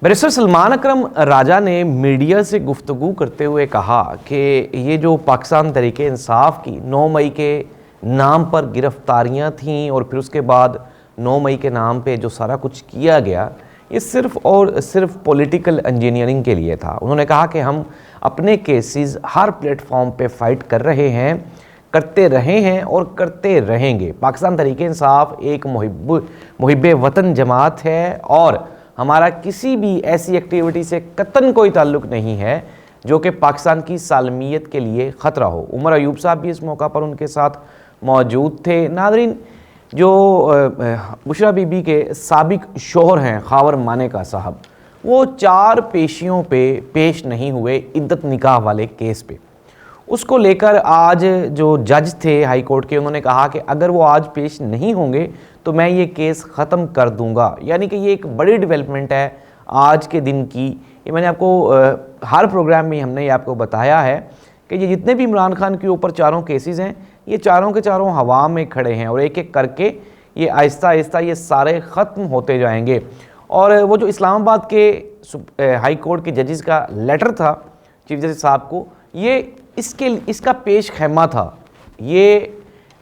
Barrister Salman अकरम राजा ने media से गुफ्तगू करते हुए कहा कि ये जो पाकिस्तान तहरीक इंसाफ की 9 मई के नाम पर गिरफ्तारियां थीं और फिर उसके बाद 9 मई के नाम पे जो सारा कुछ किया गया, ये सिर्फ़ और सिर्फ पॉलिटिकल इंजीनियरिंग के लिए था। उन्होंने कहा कि हम अपने केसेस हर प्लेटफॉर्म पे फ़ाइट कर रहे हैं, करते रहे हैं और करते रहेंगे। पाकिस्तान तहरीक इंसाफ एक मुहिब वतन जमात है और हमारा किसी भी ऐसी एक्टिविटी से कतन कोई ताल्लुक़ नहीं है जो कि पाकिस्तान की सालमियत के लिए ख़तरा हो। उमर अयूब साहब भी इस मौका पर उनके साथ मौजूद थे। नाज़रीन, जो बुशरा बीबी के साबिक शोहर हैं खावर मानेका साहब, वो 4 पेशियों पे पेश नहीं हुए इद्दत निकाह वाले केस पे। उसको लेकर आज जो जज थे हाई कोर्ट के, उन्होंने कहा कि अगर वो आज पेश नहीं होंगे तो मैं ये केस ख़त्म कर दूंगा। यानी कि ये एक बड़ी डेवलपमेंट है आज के दिन की। ये मैंने आपको हर प्रोग्राम में हमने ये आपको बताया है कि ये जितने भी इमरान खान के ऊपर चारों केसेस हैं, ये चारों के चारों हवा में खड़े हैं और एक एक करके ये आहिस्ता आहिस्ता ये सारे ख़त्म होते जाएंगे। और वो जो इस्लामाबाद के हाई कोर्ट के जजेस का लेटर था चीफ जस्टिस साहब को, ये इसका पेश खैमा था। ये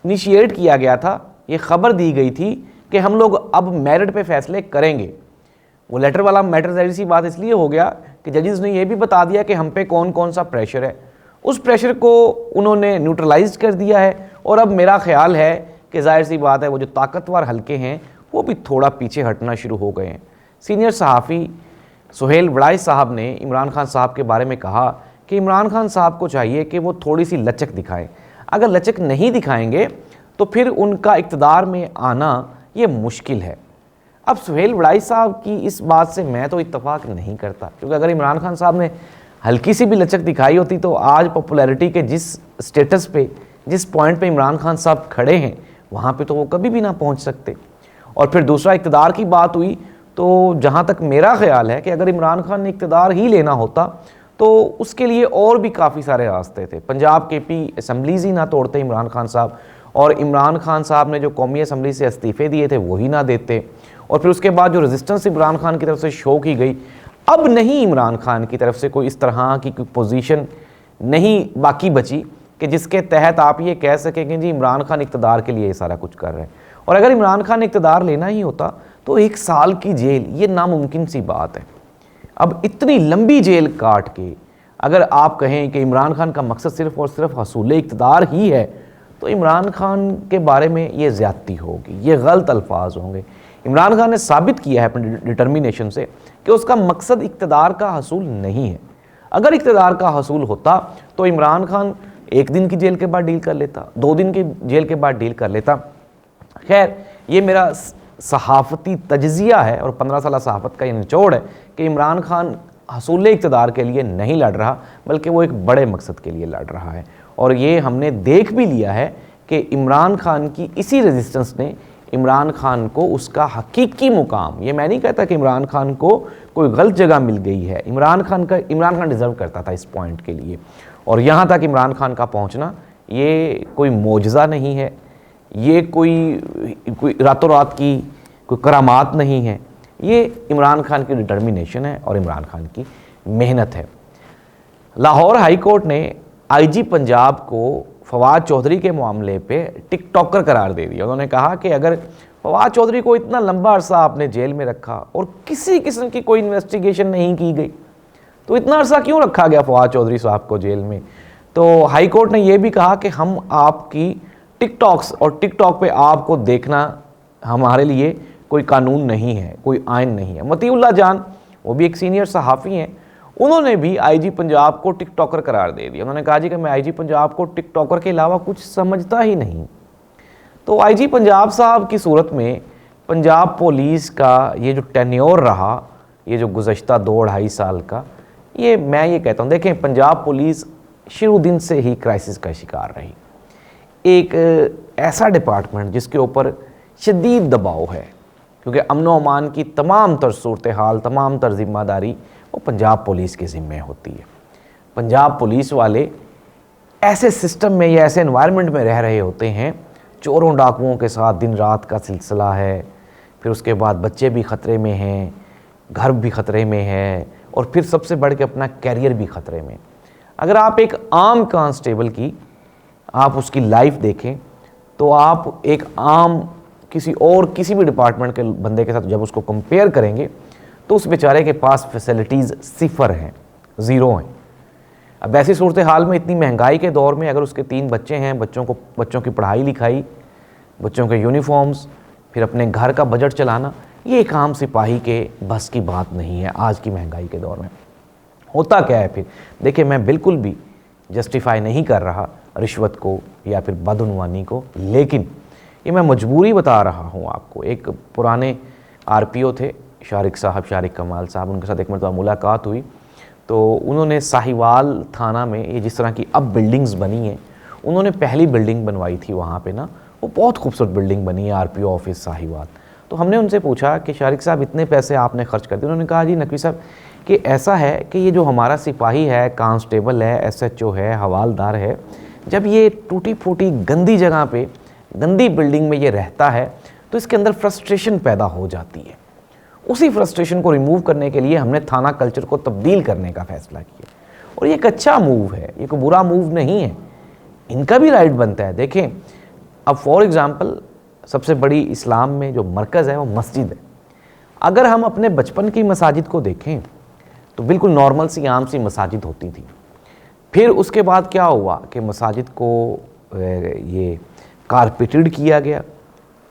इनिशिएट किया गया था, ये ख़बर दी गई थी कि हम लोग अब मेरिट पे फैसले करेंगे। वो लेटर वाला मैटर ज़ाहिर सी बात इसलिए हो गया कि जजेस ने ये भी बता दिया कि हम पे कौन कौन सा प्रेशर है। उस प्रेशर को उन्होंने न्यूट्रलाइज कर दिया है और अब मेरा ख्याल है कि ज़ाहिर सी बात है वो जो ताकतवर हल्के हैं वो भी थोड़ा पीछे हटना शुरू हो गए हैं। सीनियर सहाफ़ी सुहेल बड़ाई साहब ने इमरान खान साहब के बारे में कहा कि इमरान खान साहब को चाहिए कि वो थोड़ी सी लचक दिखाएं। अगर लचक नहीं दिखाएंगे तो फिर उनका इक़्तिदार में आना ये मुश्किल है। अब सुहेल बड़ाई साहब की इस बात से मैं तो इत्तफाक नहीं करता, क्योंकि अगर इमरान खान साहब ने हल्की सी भी लचक दिखाई होती तो आज पॉपुलैरिटी के जिस स्टेटस पे, जिस पॉइंट पे इमरान खान साहब खड़े हैं, वहाँ पे तो वो कभी भी ना पहुँच सकते। और फिर दूसरा इक़्तिदार की बात हुई तो जहाँ तक मेरा ख्याल है कि अगर इमरान खान ने इक़्तिदार ही लेना होता तो उसके लिए और भी काफ़ी सारे रास्ते थे। पंजाब KP असम्बलीज़ ही ना तोड़ते इमरान खान साहब, और इमरान खान साहब ने जो कौमी असम्बली से इस्तीफ़े दिए थे वही ना देते, और फिर उसके बाद जो रेजिस्टेंस इमरान खान की तरफ से शो की गई, अब नहीं इमरान खान की तरफ से कोई इस तरह की कोई पोजीशन नहीं बाकी बची कि जिसके तहत आप ये कह सकेंगे जी इमरान खान इक़्तिदार के लिए ये सारा कुछ कर रहे हैं। और अगर इमरान खान ने इक़्तिदार लेना ही होता तो 1 साल की जेल ये नामुमकिन सी बात है। अब इतनी लंबी जेल काट के अगर आप कहें कि इमरान खान का मकसद सिर्फ़ और सिर्फ हसूल इक़्तिदार ही है तो इमरान खान के बारे में ये ज़्यादती होगी, ये गलत अल्फाज होंगे। इमरान खान ने साबित किया है अपने डिटर्मिनेशन से कि उसका मकसद इक़्तिदार का हसूल नहीं है। अगर इक़्तिदार का हसूल होता तो इमरान खान 1 दिन की जेल के बाद डील कर लेता, 2 दिन की जेल के बाद डील कर लेता। खैर, ये मेरा सहाफ़ती तज्ज़िया है और 15 साल सहाफ़त का ये निचोड़ है कि इमरान खान हसूल इक़्तिदार के लिए नहीं लड़ रहा, बल्कि वो एक बड़े मकसद के लिए लड़ रहा है। और ये हमने देख भी लिया है कि इमरान खान की इसी रेजिस्टेंस ने इमरान खान को उसका हकीकी मुकाम, ये मैं नहीं कहता कि इमरान खान को कोई गलत जगह मिल गई है, इमरान खान डिज़र्व करता था इस पॉइंट के लिए, और यहाँ तक इमरान खान का पहुँचना ये कोई मोजज़ा नहीं है, ये कोई रातों रात की कोई करामात नहीं है, ये इमरान खान की डिटर्मिनेशन है और इमरान खान की मेहनत है। लाहौर हाई कोर्ट ने IG पंजाब को फवाद चौधरी के मामले पे टिकटॉकर करार दे दिया। उन्होंने कहा कि अगर फवाद चौधरी को इतना लंबा अरसा आपने जेल में रखा और किसी किस्म की कोई इन्वेस्टिगेशन नहीं की गई तो इतना अरसा क्यों रखा गया फवाद चौधरी साहब को जेल में। तो हाई कोर्ट ने यह भी कहा कि हम आपकी टिकटॉक्स और टिकटॉक पे आपको देखना हमारे लिए कोई कानून नहीं है, कोई आइन नहीं है। मतीउल्लाह जान, वो भी एक सीनियर सहाफ़ी हैं, उन्होंने भी IG पंजाब को टिकटॉकर करार दे दिया। उन्होंने कहा जी कि मैं IG पंजाब को टिकटॉकर के अलावा कुछ समझता ही नहीं। तो IG पंजाब साहब की सूरत में पंजाब पुलिस का ये जो टेन्योर रहा, ये जो गुज़श्ता 2-2.5 साल का, ये मैं ये कहता हूँ, देखें पंजाब पुलिस शुरू दिन से ही क्राइसिस का शिकार रही। एक ऐसा डिपार्टमेंट जिसके ऊपर शदीद दबाव है, क्योंकि अमन व अमान की तमाम तर सूरत हाल, तमाम तर ज़िम्मेदारी वो पंजाब पुलिस के ज़िम्मे होती है। पंजाब पुलिस वाले ऐसे सिस्टम में या ऐसे एनवायरनमेंट में रह रहे होते हैं, चोरों डाकुओं के साथ दिन रात का सिलसिला है, फिर उसके बाद बच्चे भी ख़तरे में हैं, घर भी खतरे में है और फिर सबसे बढ़ के अपना कैरियर भी खतरे में। अगर आप एक आम कांस्टेबल की आप उसकी लाइफ देखें तो आप एक आम किसी भी डिपार्टमेंट के बंदे के साथ जब उसको कंपेयर करेंगे तो उस बेचारे के पास फैसिलिटीज़ सिफर हैं, ज़ीरो हैं। अब ऐसी सूरत हाल में, इतनी महंगाई के दौर में, अगर उसके 3 बच्चे हैं, बच्चों की पढ़ाई लिखाई, बच्चों के यूनिफॉर्म्स, फिर अपने घर का बजट चलाना, ये एक आम सिपाही के बस की बात नहीं है आज की महंगाई के दौर में। होता क्या है फिर? देखिए, मैं बिल्कुल भी जस्टिफाई नहीं कर रहा रिश्वत को या फिर बदउनवानी को, लेकिन ये मैं मजबूरी बता रहा हूँ आपको। एक पुराने आरपीओ थे शारिक कमाल साहब, उनके साथ एक मरतबा मुलाकात हुई तो उन्होंने साहिवाल थाना में ये जिस तरह की अब बिल्डिंग्स बनी हैं, उन्होंने पहली बिल्डिंग बनवाई थी वहाँ पे ना, वो बहुत खूबसूरत बिल्डिंग बनी है, आरपीओ ऑफिस साहिवाल। तो हमने उनसे पूछा कि शारिक साहब इतने पैसे आपने खर्च कर दिए? उन्होंने कहा जी नकवी साहब कि ऐसा है कि ये जो हमारा सिपाही है, कांस्टेबल है, एसएचओ है, हवालदार है, जब ये टूटी फूटी गंदी जगह पे, गंदी बिल्डिंग में ये रहता है तो इसके अंदर फ्रस्ट्रेशन पैदा हो जाती है। उसी फ्रस्ट्रेशन को रिमूव करने के लिए हमने थाना कल्चर को तब्दील करने का फैसला किया और ये एक अच्छा मूव है, ये कोई बुरा मूव नहीं है, इनका भी राइट बनता है। देखें, अब फॉर एग्ज़ाम्पल सबसे बड़ी इस्लाम में जो मरकज़ है वो मस्जिद है। अगर हम अपने बचपन की मसाजिद को देखें तो बिल्कुल नॉर्मल सी आम सी मसाजिद होती थी। फिर उसके बाद क्या हुआ कि मसाजिद को ये कारपेटेड किया गया,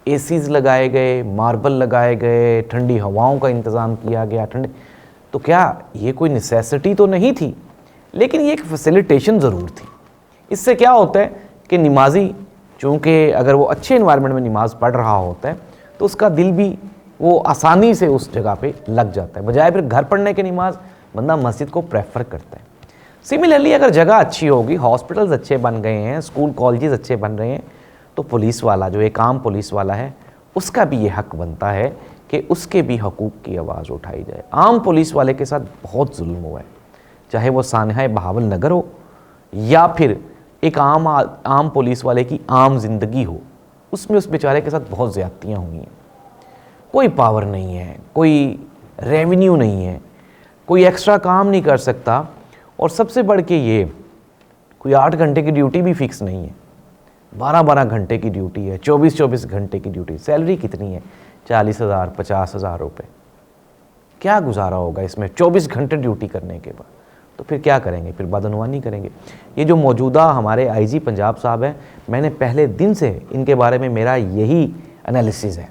एसीज़ लगाए गए, मार्बल लगाए गए, ठंडी हवाओं का इंतज़ाम किया गया। तो क्या ये कोई नेसेसिटी तो नहीं थी, लेकिन ये एक फैसिलिटेशन ज़रूर थी। इससे क्या होता है कि नमाजी, चूँकि अगर वो अच्छे इन्वायरमेंट में नमाज़ पढ़ रहा होता है तो उसका दिल भी वो आसानी से उस जगह पे लग जाता है, बजाय फिर घर पढ़ने के नमाज बंदा मस्जिद को प्रेफर करता है। सिमिलरली अगर जगह अच्छी होगी, हॉस्पिटल्स अच्छे बन गए हैं, स्कूल कॉलेजेस अच्छे बन रहे हैं, तो पुलिस वाला जो एक आम पुलिस वाला है उसका भी ये हक बनता है कि उसके भी हकूक़ की आवाज़ उठाई जाए। आम पुलिस वाले के साथ बहुत जुल्म हुआ है, चाहे वो सानहा बहावल नगर हो या फिर एक आम पुलिस वाले की आम जिंदगी हो, उसमें उस बेचारे के साथ बहुत ज़्यादतियाँ हुई हैं। कोई पावर नहीं है, कोई रेवेन्यू नहीं है, कोई एक्स्ट्रा काम नहीं कर सकता, और सबसे बढ़ के ये कोई 8 घंटे की ड्यूटी भी फिक्स नहीं है, 12-12 घंटे की ड्यूटी है, 24-24 घंटे की ड्यूटी। सैलरी कितनी है? 40,000 50,000 रुपये। क्या गुजारा होगा इसमें 24 घंटे ड्यूटी करने के बाद? तो फिर क्या करेंगे? फिर बदनवानी करेंगे। ये जो मौजूदा हमारे आईजी पंजाब साहब हैं, मैंने पहले दिन से इनके बारे में मेरा यही एनालिसिस है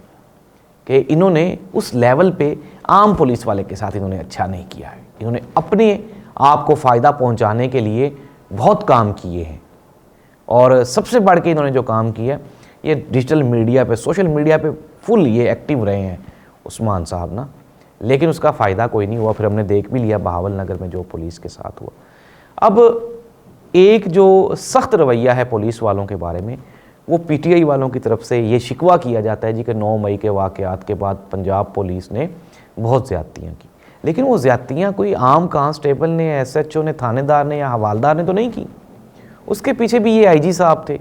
कि इन्होंने उस लेवल पे आम पुलिस वाले के साथ इन्होंने अच्छा नहीं किया है। इन्होंने अपने आप को फ़ायदा पहुंचाने के लिए बहुत काम किए हैं, और सबसे बढ़ के इन्होंने जो काम किया, ये डिजिटल मीडिया पे, सोशल मीडिया पे फुल ये एक्टिव रहे हैं उस्मान साहब ना, लेकिन उसका फ़ायदा कोई नहीं हुआ। फिर हमने देख भी लिया बहावल नगर में जो पुलिस के साथ हुआ। अब एक जो सख्त रवैया है पुलिस वालों के बारे में, वो पीटीआई वालों की तरफ से ये शिकवा किया जाता है जी कि 9 मई के वाक़यात के बाद पंजाब पुलिस ने बहुत ज़्यादतियाँ की, लेकिन वो ज़्यादतियाँ कोई आम कांस्टेबल ने, एसएचओ ने, थानेदार ने या हवालदार ने तो नहीं की। उसके पीछे भी ये आईजी साहब थे,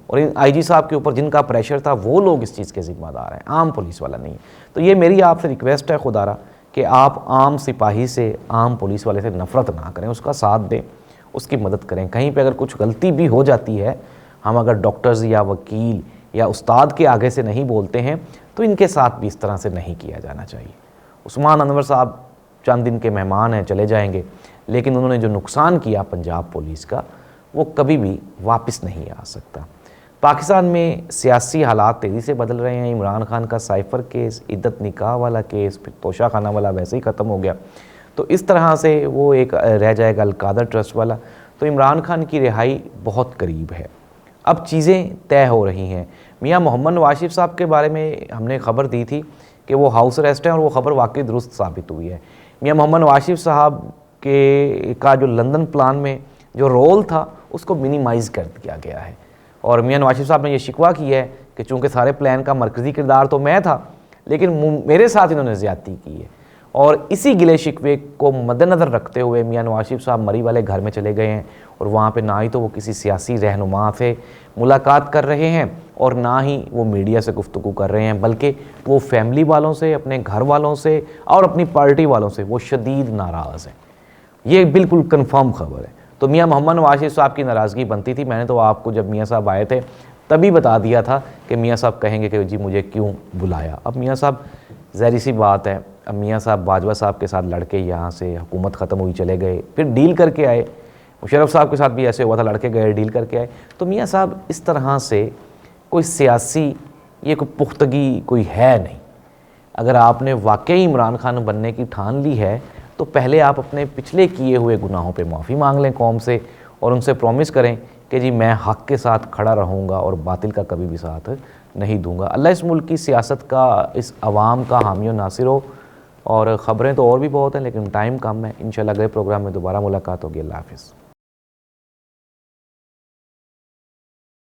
और इन आईजी साहब के ऊपर जिनका प्रेशर था वो लोग इस चीज़ के ज़िम्मेदार हैं, आम पुलिस वाला नहीं। तो ये मेरी आपसे रिक्वेस्ट है खुदारा कि आप आम सिपाही से, आम पुलिस वाले से नफ़रत ना करें, उसका साथ दें, उसकी मदद करें। कहीं पे अगर कुछ गलती भी हो जाती है, हम अगर डॉक्टर्स या वकील या उस्ताद के आगे से नहीं बोलते हैं तो इनके साथ भी इस तरह से नहीं किया जाना चाहिए। उस्मान अनवर साहब चंद दिन के मेहमान हैं, चले जाएंगे, लेकिन उन्होंने जो नुकसान किया पंजाब पुलिस का, वो कभी भी वापस नहीं आ सकता। पाकिस्तान में सियासी हालात तेज़ी से बदल रहे हैं। इमरान खान का साइफ़र केस, इद्दत निकाह वाला केस, फिर तोशा खाना वाला वैसे ही ख़त्म हो गया, तो इस तरह से वो एक रह जाएगा अलकादर ट्रस्ट वाला। तो इमरान खान की रिहाई बहुत करीब है, अब चीज़ें तय हो रही हैं। मियां मोहम्मद नवाज शरीफ साहब के बारे में हमने खबर दी थी कि वो हाउस अरेस्ट है, और वो खबर वाकई दुरुस्त साबित हुई है। मियां मोहम्मद नवाज शरीफ साहब का जो लंदन प्लान में जो रोल था उसको मिनिमाइज़ कर दिया गया है, और मियां नवाज शरीफ साहब ने ये शिकवा किया है कि चूँकि सारे प्लान का मरकज़ी किरदार तो मैं था, लेकिन मेरे साथ इन्होंने ज़्यादती की है। और इसी गिले शिकवे को मद्देनज़र रखते हुए मियां नवाज शरीफ साहब मरी वाले घर में चले गए हैं और वहाँ पे ना ही तो वो किसी सियासी रहनुमा से मुलाकात कर रहे हैं और ना ही वो मीडिया से गुफ्तगू कर रहे हैं, बल्कि वो फैमिली वालों से, अपने घर वालों से और अपनी पार्टी वालों से वो शदीद नाराज़ हैं। ये बिल्कुल कन्फर्म खबर है। तो मियां मोहम्मद नवाज शरीफ साहब की नाराज़गी बनती थी। मैंने तो आपको जब मियां साहब आए थे तभी बता दिया था कि मियां साहब कहेंगे कि जी मुझे क्यों बुलाया। अब मियां साहब, ज़ाहिर सी बात है, अब मियां साहब बाजवा साहब के साथ लड़के यहाँ से हुकूमत ख़त्म हुई चले गए, फिर डील करके आए। मुशर्रफ साहब के साथ भी ऐसे हुआ था, लड़के गए डील करके आए। तो मियां साहब इस तरह से कोई सियासी ये कोई पुख्तगी कोई है नहीं। अगर आपने वाकई इमरान खान बनने की ठान ली है तो पहले आप अपने पिछले किए हुए गुनाहों पे माफ़ी मांग लें कौम से और उनसे प्रॉमिस करें कि जी मैं हक़ के साथ खड़ा रहूँगा और बातिल का कभी भी साथ नहीं दूंगा। अल्लाह इस मुल्क की सियासत का, इस अवाम का हामी और नासिर हो। और ख़बरें तो और भी बहुत हैं लेकिन टाइम कम है। इंशाल्लाह अगले प्रोग्राम में दोबारा मुलाकात होगी। अल्लाह हाफ़िज़।